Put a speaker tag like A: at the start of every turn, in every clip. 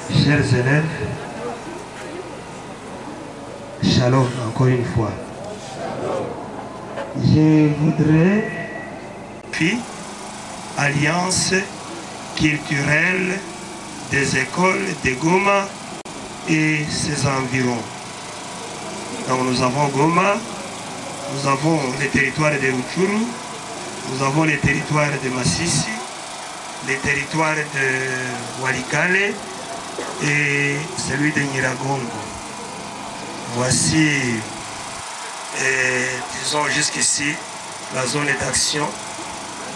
A: Chers élèves, shalom encore une fois. Je voudrais, puis, Alliance culturelle des écoles de Goma et ses environs. Donc nous avons Goma, nous avons les territoires de Rutshuru, nous avons les territoires de Masisi, les territoires de Walikale et celui de Nyiragongo. Voici, disons jusqu'ici, la zone d'action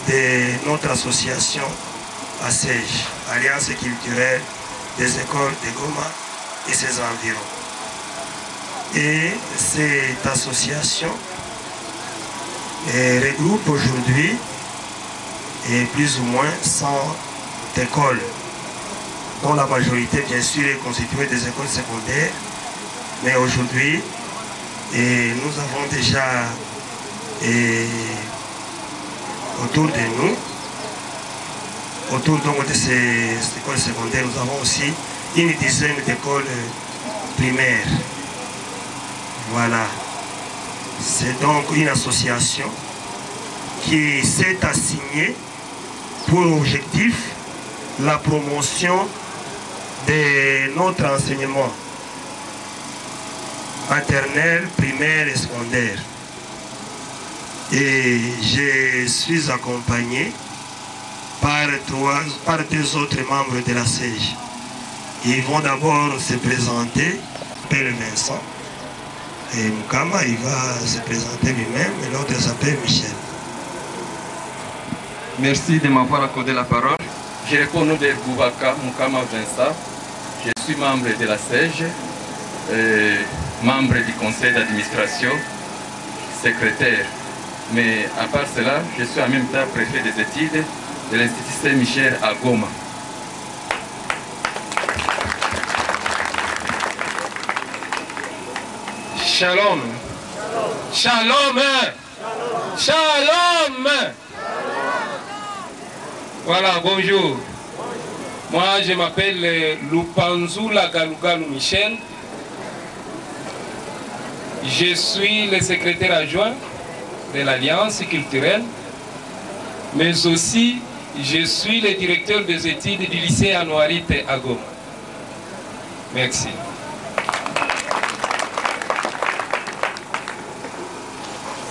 A: de notre association ASEJ, Alliance culturelle des écoles de Goma et ses environs. Et cette association regroupe aujourd'hui plus ou moins 100 écoles, dont la majorité bien sûr est constituée des écoles secondaires. Mais aujourd'hui, nous avons déjà autour de nous, autour donc de ces écoles secondaires, nous avons aussi une dizaine d'écoles primaires. Voilà. C'est donc une association qui s'est assignée pour objectif la promotion de notre enseignement maternel, primaire et secondaire. Et je suis accompagné par deux autres membres de la SEJ. Ils vont d'abord se présenter. S'appelle Vincent. Et Mukama, il va se présenter lui-même, et l'autre s'appelle Michel.
B: Merci de m'avoir accordé la parole. Je réponds au nom de Boubaka Mukama Vincent. Je suis membre de la SEJ, membre du conseil d'administration, secrétaire. Mais à part cela, je suis en même temps préfet des études de l'Institut Saint-Michel à Goma. Shalom. Shalom. Shalom. Voilà, bonjour. Moi, je m'appelle Lupanzula Galugalu Michel. Je suis le secrétaire adjoint de l'Alliance culturelle, mais aussi je suis le directeur des études du lycée Anouarite à Goma. Merci.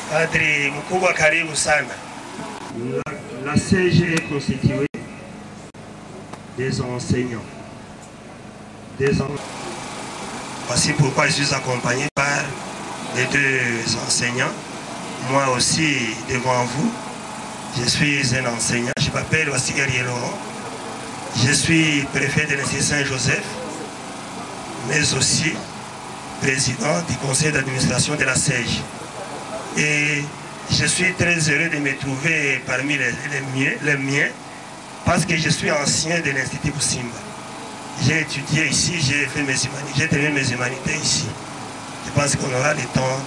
A: Padre Mkubwa, karibu sana. La CG est constituée des enseignants. Voici pourquoi je suis accompagné par les deux enseignants. Moi aussi, devant vous, je suis un enseignant. Je m'appelle Wassigari Laurent. Je suis préfet de l'Institut Saint-Joseph, mais aussi président du conseil d'administration de la SEJ. Et je suis très heureux de me trouver parmi les miens parce que je suis ancien de l'Institut Simba. J'ai étudié ici, j'ai fait mes humanités, j'ai terminé mes humanités ici. Je pense qu'on aura le temps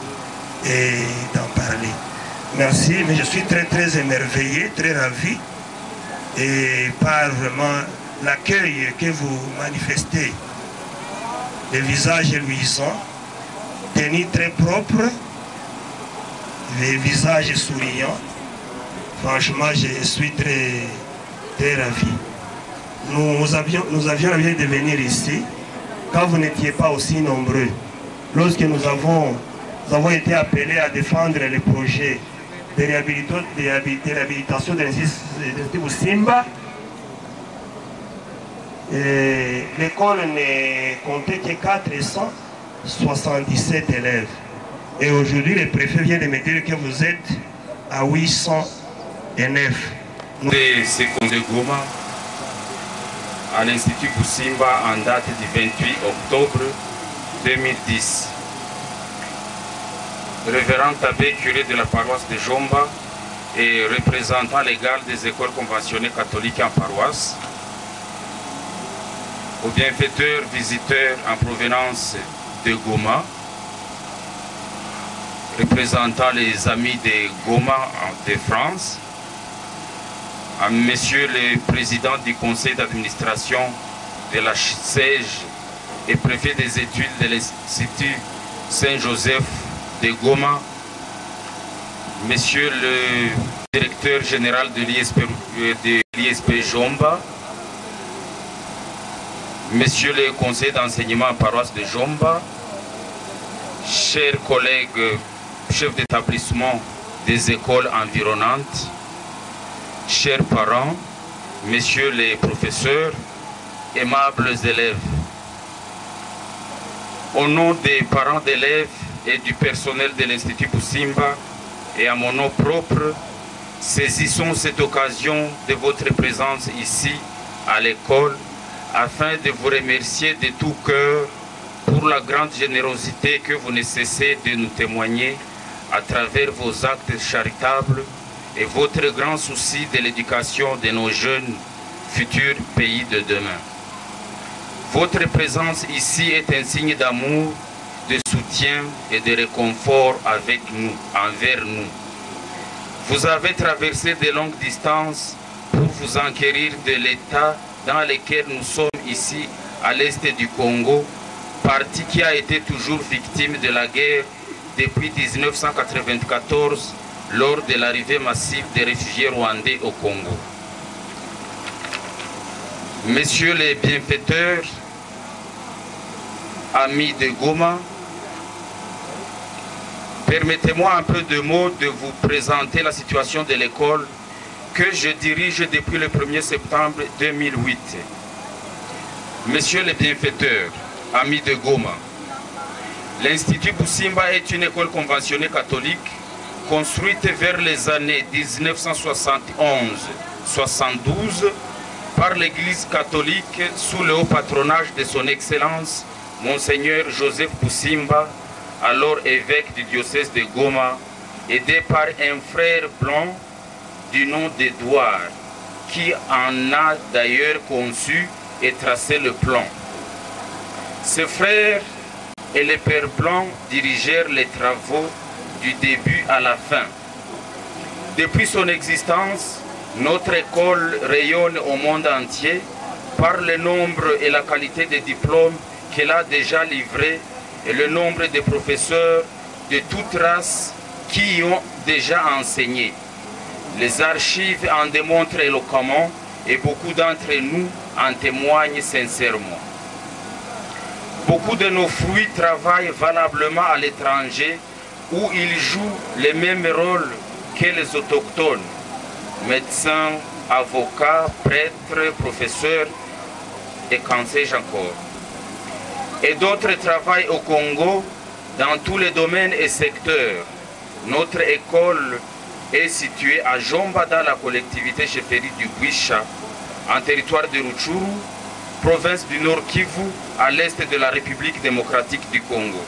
A: d'en parler. Merci, mais je suis très très émerveillé, très ravi et par vraiment l'accueil que vous manifestez. Les visages luisants, tenus très propres, les visages souriants. Franchement, je suis très, très ravi. Nous avions envie de venir ici quand vous n'étiez pas aussi nombreux. Lorsque nous avons été appelés à défendre les projets de réhabilitation de l'Institut Simba, l'école ne comptait que 477 élèves. Et aujourd'hui, le préfet vient de me dire que vous êtes à 809.
C: De secondaire Goma à l'Institut Simba en date du 28 octobre 2010. Révérend abbé curé de la paroisse de Jomba et représentant légal des écoles conventionnées catholiques en paroisse, aux bienfaiteurs visiteurs en provenance de Goma, représentant les amis de Goma de France, à Monsieur le Président du Conseil d'administration de la SEJ et préfet des études de l'Institut Saint-Joseph de Goma, Monsieur le directeur général de l'ISP Jomba, Monsieur le conseiller d'enseignement à paroisse de Jomba, chers collègues chefs d'établissement des écoles environnantes, chers parents, messieurs les professeurs, aimables élèves. Au nom des parents d'élèves et du personnel de l'Institut Busimba et à mon nom propre, saisissons cette occasion de votre présence ici à l'école afin de vous remercier de tout cœur pour la grande générosité que vous ne cessez de nous témoigner à travers vos actes charitables et votre grand souci de l'éducation de nos jeunes futurs pays de demain. Votre présence ici est un signe d'amour, de soutien et de réconfort envers nous. Vous avez traversé de longues distances pour vous enquérir de l'état dans lequel nous sommes ici à l'est du Congo, parti qui a été toujours victime de la guerre depuis 1994 lors de l'arrivée massive des réfugiés rwandais au Congo. Messieurs les bienfaiteurs, amis de Goma, permettez-moi un peu de mots de vous présenter la situation de l'école que je dirige depuis le 1er septembre 2008. Messieurs les bienfaiteurs, amis de Goma, l'Institut Busimba est une école conventionnée catholique construite vers les années 1971-72 par l'Église catholique sous le haut patronage de son Excellence, Monseigneur Joseph Busimba, alors évêque du diocèse de Goma, aidé par un frère blanc du nom d'Edouard, qui en a d'ailleurs conçu et tracé le plan. Ce frère et le père blanc dirigèrent les travaux du début à la fin. Depuis son existence, notre école rayonne au monde entier par le nombre et la qualité des diplômes qu'elle a déjà livrés et le nombre de professeurs de toute race qui y ont déjà enseigné. Les archives en démontrent éloquemment et beaucoup d'entre nous en témoignent sincèrement. Beaucoup de nos fruits travaillent valablement à l'étranger où ils jouent les mêmes rôles que les autochtones, médecins, avocats, prêtres, professeurs et qu'en sais-je encore. Et d'autres travaillent au Congo dans tous les domaines et secteurs. Notre école est située à Jomba dans la collectivité chefferie du Bwisha, en territoire de Rutshuru, province du Nord Kivu, à l'est de la République démocratique du Congo.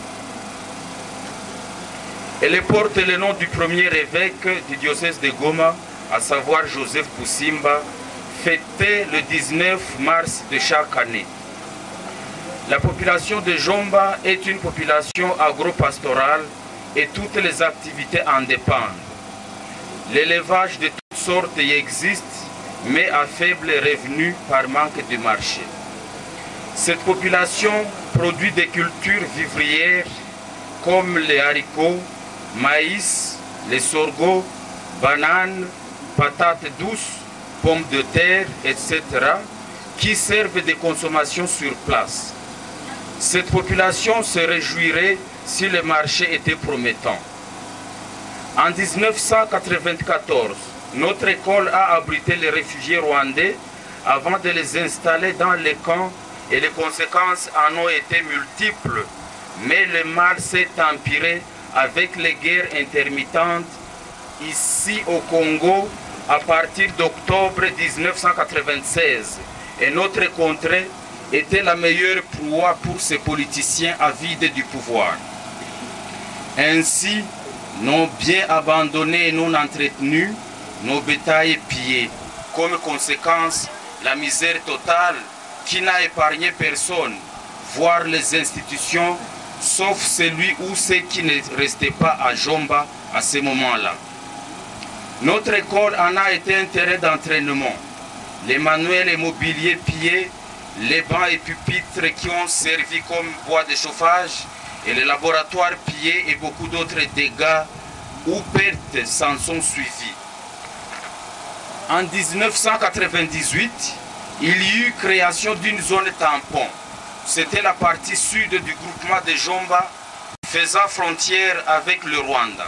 C: Elle porte le nom du premier évêque du diocèse de Goma, à savoir Joseph Busimba, fêté le 19 mars de chaque année. La population de Jomba est une population agro-pastorale et toutes les activités en dépendent. L'élevage de toutes sortes y existe, mais à faible revenu par manque de marché. Cette population produit des cultures vivrières comme les haricots, maïs, les sorgho, bananes, patates douces, pommes de terre, etc., qui servent de consommation sur place. Cette population se réjouirait si le marché était promettant. En 1994, notre école a abrité les réfugiés rwandais avant de les installer dans les camps et les conséquences en ont été multiples, mais le mal s'est empiré avec les guerres intermittentes ici au Congo à partir d'octobre 1996 et notre contrée était la meilleure proie pour ces politiciens avides du pouvoir. Ainsi, nos biens abandonnés et non entretenus, nos bétails pillés. Comme conséquence, la misère totale qui n'a épargné personne, voire les institutions, sauf celui ou ceux qui ne restaient pas à Jomba à ce moment-là. Notre école en a été un terrain d'entraînement. Les manuels et mobiliers pillés les bancs et pupitres qui ont servi comme bois de chauffage et les laboratoires pillés et beaucoup d'autres dégâts ou pertes s'en sont suivis. En 1998, il y eut création d'une zone tampon. C'était la partie sud du groupement de Jomba faisant frontière avec le Rwanda.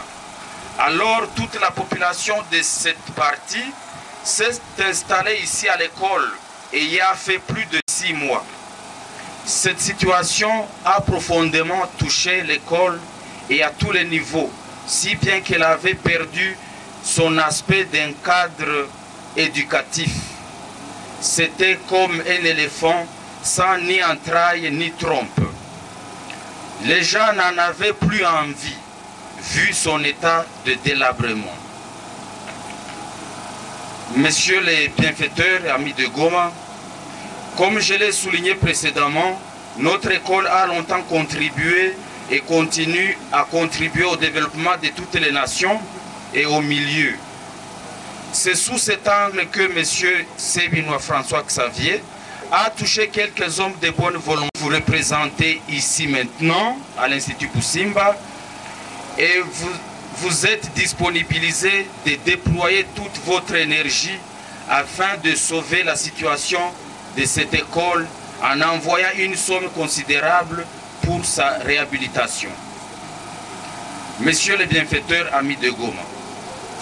C: Alors toute la population de cette partie s'est installée ici à l'école et y a fait plus de 6 mois. Cette situation a profondément touché l'école et à tous les niveaux, si bien qu'elle avait perdu son aspect d'un cadre éducatif. C'était comme un éléphant sans ni entrailles ni trompe. Les gens n'en avaient plus envie, vu son état de délabrement. Messieurs les bienfaiteurs, amis de Goma, comme je l'ai souligné précédemment, notre école a longtemps contribué et continue à contribuer au développement de toutes les nations et au milieu. C'est sous cet angle que M. Sebinois François Xavier a touché quelques hommes de bonne volonté. Vous représentez ici maintenant à l'Institut Pusimba et vous êtes disponibilisés de déployer toute votre énergie afin de sauver la situation de cette école en envoyant une somme considérable pour sa réhabilitation. Messieurs les bienfaiteurs, amis de Goma,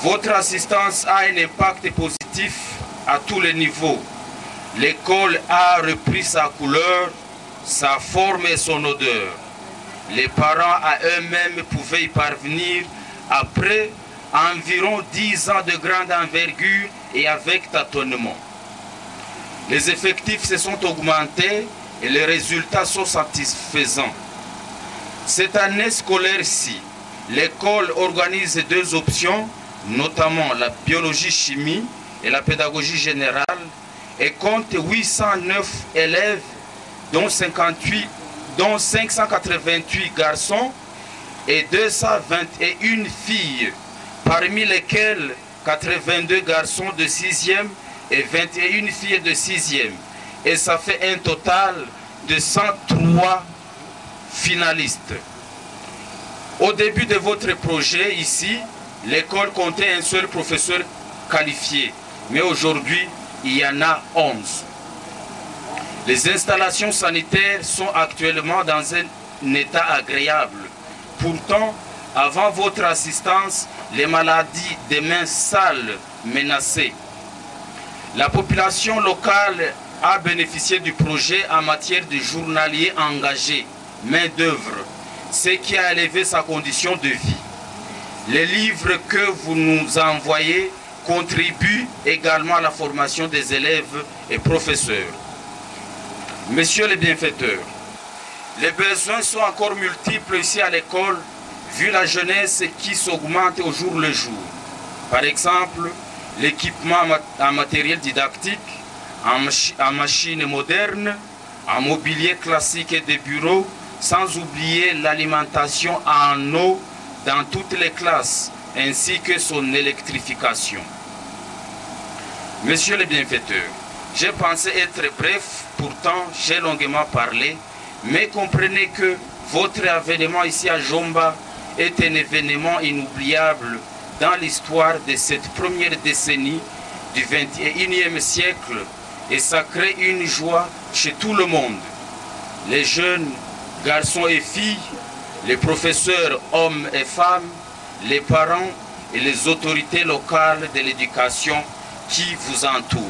C: votre assistance a un impact positif à tous les niveaux. L'école a repris sa couleur, sa forme et son odeur. Les parents à eux-mêmes pouvaient y parvenir après environ 10 ans de grande envergure et avec tâtonnement. Les effectifs se sont augmentés et les résultats sont satisfaisants. Cette année scolaire-ci, l'école organise 2 options, notamment la biologie-chimie et la pédagogie générale, et compte 809 élèves, dont 588 garçons et 221 filles, parmi lesquels 82 garçons de 6e et 21 filles de 6e. Et ça fait un total de 103 finalistes. Au début de votre projet ici, l'école comptait un seul professeur qualifié, mais aujourd'hui, il y en a 11. Les installations sanitaires sont actuellement dans un état agréable. Pourtant, avant votre assistance, les maladies des mains sales menaçaient. La population locale a bénéficié du projet en matière de journaliers engagés, main-d'œuvre, ce qui a élevé sa condition de vie. Les livres que vous nous envoyez contribuent également à la formation des élèves et professeurs. Messieurs les bienfaiteurs, les besoins sont encore multiples ici à l'école, vu la jeunesse qui s'augmente au jour le jour. Par exemple, l'équipement en matériel didactique, en machines modernes, en mobilier classique et de bureaux, sans oublier l'alimentation en eau dans toutes les classes, ainsi que son électrification. Messieurs les bienfaiteurs, j'ai pensé être bref, pourtant j'ai longuement parlé, mais comprenez que votre avènement ici à Jomba est un événement inoubliable dans l'histoire de cette première décennie du XXIe siècle, et ça crée une joie chez tout le monde. Les jeunes, garçons et filles, les professeurs, hommes et femmes, les parents et les autorités locales de l'éducation qui vous entourent.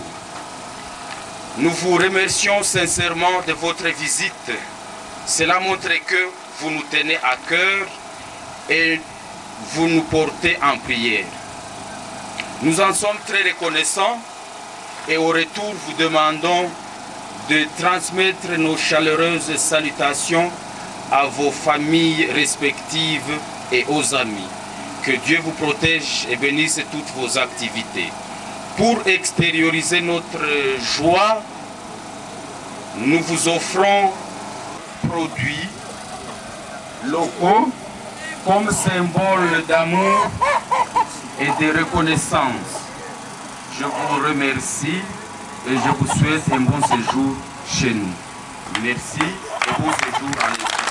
C: Nous vous remercions sincèrement de votre visite. Cela montre que vous nous tenez à cœur et vous nous portez en prière. Nous en sommes très reconnaissants et au retour vous demandons de transmettre nos chaleureuses salutations à vos familles respectives et aux amis. Que Dieu vous protège et bénisse toutes vos activités. Pour extérioriser notre joie, nous vous offrons produits locaux comme symbole d'amour et de reconnaissance. Je vous remercie et je vous souhaite un bon séjour chez nous. Merci et bon séjour à l'église.